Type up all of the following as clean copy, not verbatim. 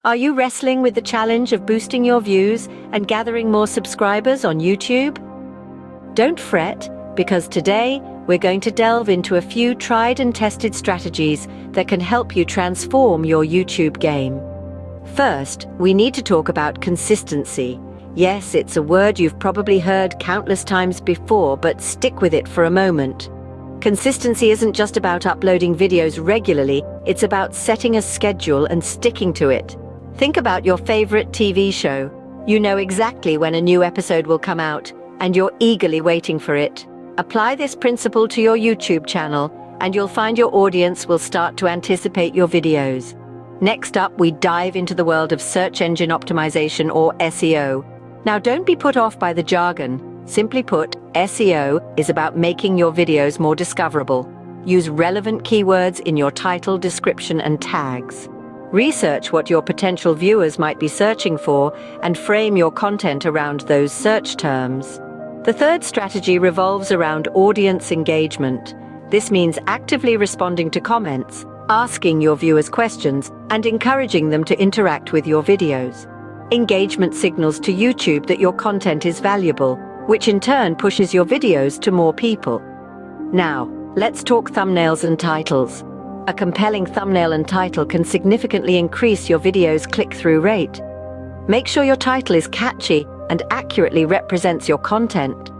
Are you wrestling with the challenge of boosting your views and gathering more subscribers on YouTube? Don't fret, because today we're going to delve into a few tried and tested strategies that can help you transform your YouTube game. First, we need to talk about consistency. Yes, it's a word you've probably heard countless times before, but stick with it for a moment. Consistency isn't just about uploading videos regularly, it's about setting a schedule and sticking to it. Think about your favorite TV show. You know exactly when a new episode will come out, and you're eagerly waiting for it. Apply this principle to your YouTube channel, and you'll find your audience will start to anticipate your videos. Next up, we dive into the world of search engine optimization, or SEO. Now, don't be put off by the jargon. Simply put, SEO is about making your videos more discoverable. Use relevant keywords in your title, description, and tags. Research what your potential viewers might be searching for and frame your content around those search terms. The third strategy revolves around audience engagement. This means actively responding to comments, asking your viewers questions, and encouraging them to interact with your videos. Engagement signals to YouTube that your content is valuable, which in turn pushes your videos to more people. Now, let's talk thumbnails and titles. A compelling thumbnail and title can significantly increase your video's click-through rate. Make sure your title is catchy and accurately represents your content.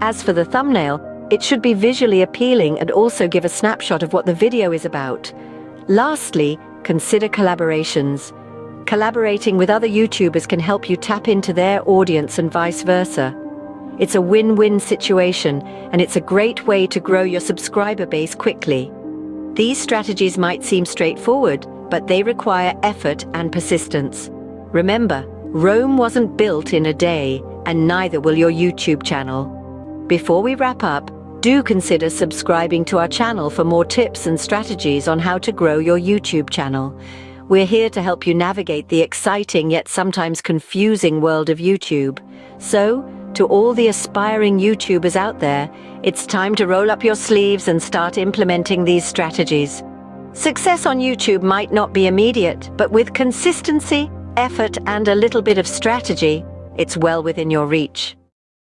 As for the thumbnail, it should be visually appealing and also give a snapshot of what the video is about. Lastly, consider collaborations. Collaborating with other YouTubers can help you tap into their audience and vice versa. It's a win-win situation, and it's a great way to grow your subscriber base quickly. These strategies might seem straightforward, but they require effort and persistence. Remember, Rome wasn't built in a day, and neither will your YouTube channel. Before we wrap up, do consider subscribing to our channel for more tips and strategies on how to grow your YouTube channel. We're here to help you navigate the exciting yet sometimes confusing world of YouTube. So, to all the aspiring YouTubers out there, it's time to roll up your sleeves and start implementing these strategies. Success on YouTube might not be immediate, but with consistency, effort, and a little bit of strategy, it's well within your reach.